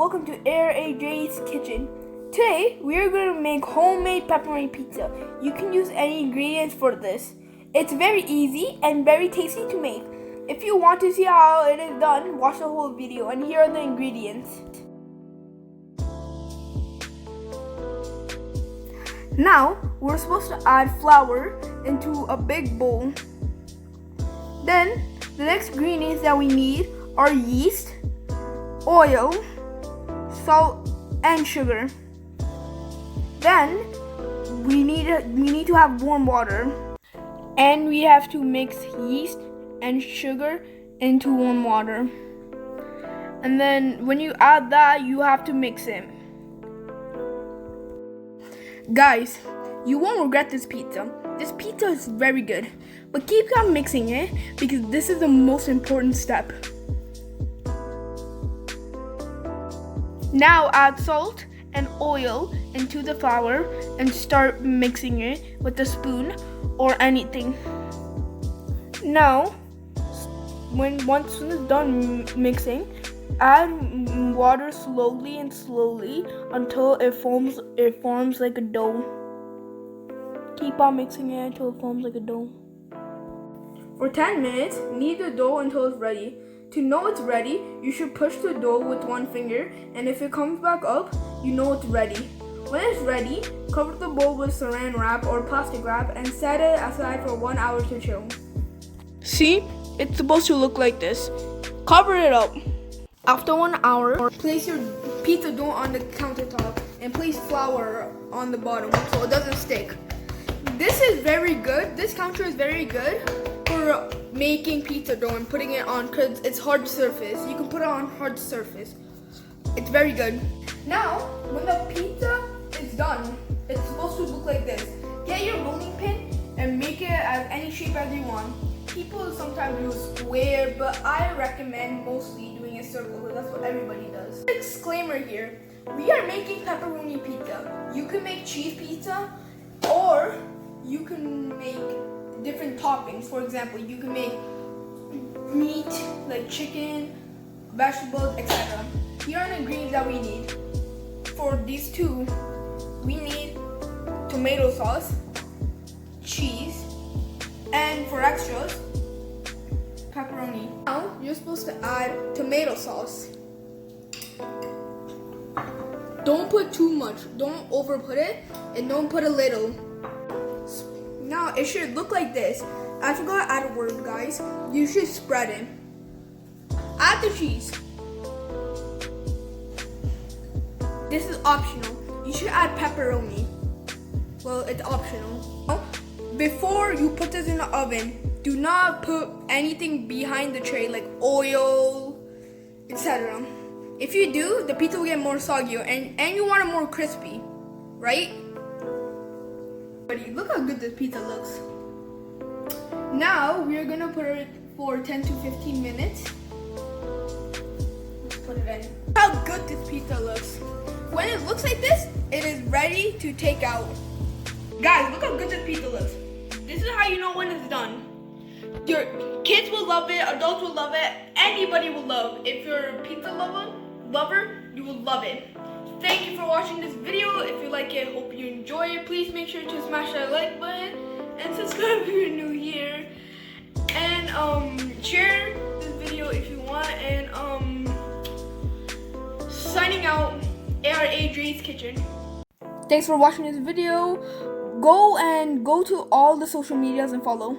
welcome to AJ's Kitchen. Today we are going to make homemade pepperoni pizza. You can use any ingredients for this. It's very easy and very tasty to make. If you want to see how it is done, watch the whole video and here are the ingredients. Now we're supposed to add flour into a big bowl. Then the next ingredients that we need are yeast, oil, salt, and sugar. Then we need to have warm water, and we have to mix yeast and sugar into warm water. And then when you add that, you have to mix it. Guys, you won't regret this pizza. This pizza is very good, but keep on mixing it because this is the most important step. Now add salt and oil into the flour and start mixing it with a spoon or anything. Now, once it's done mixing, add water slowly until it forms like a dough. Keep on mixing it until it forms like a dough. For 10 minutes, knead the dough until it's ready. To know it's ready, you should push the dough with one finger, and if it comes back up, you know it's ready. When it's ready, cover the bowl with saran wrap or plastic wrap and set it aside for 1 hour to chill. See, it's supposed to look like this. Cover it up. After 1 hour, place your pizza dough on the countertop and place flour on the bottom so it doesn't stick. This is very good. This counter is very good for making pizza dough and putting it on because it's hard surface. You can put it on hard surface. It's very good. Now, when the pizza is done, it's supposed to look like this. Get your rolling pin and make it as any shape as you want. People sometimes do a square, but I recommend mostly doing a circle because that's what everybody does. Disclaimer here, we are making pepperoni pizza. You can make cheese pizza or you can make different toppings. For example, you can make meat like chicken, vegetables, etc. Here are the ingredients that we need. For these two, we need tomato sauce, cheese, and for extras, pepperoni. Now, you're supposed to add tomato sauce. Don't put too much, don't over put it, and don't put a little. Now, it should look like this. I forgot to add a word, guys. You should spread it. Add the cheese. This is optional. You should add pepperoni. Well, it's optional. Before you put this in the oven, do not put anything behind the tray like oil, etc. If you do, the pizza will get more soggy and you want it more crispy, right? Look how good this pizza looks. Now we are gonna put it for 10 to 15 minutes. Let's put it in. Look how good this pizza looks. When it looks like this, it is ready to take out. Guys, look how good this pizza looks. This is how you know when it's done. Your kids will love it, adults will love it, anybody will love it. If you're a pizza lover, you will love it. Thank you for watching this video. If you like it, hope you enjoy it. Please make sure to smash that like button and subscribe if you're new here. And share this video if you want. And signing out, AJ's Kitchen. Thanks for watching this video. Go to all the social medias and follow.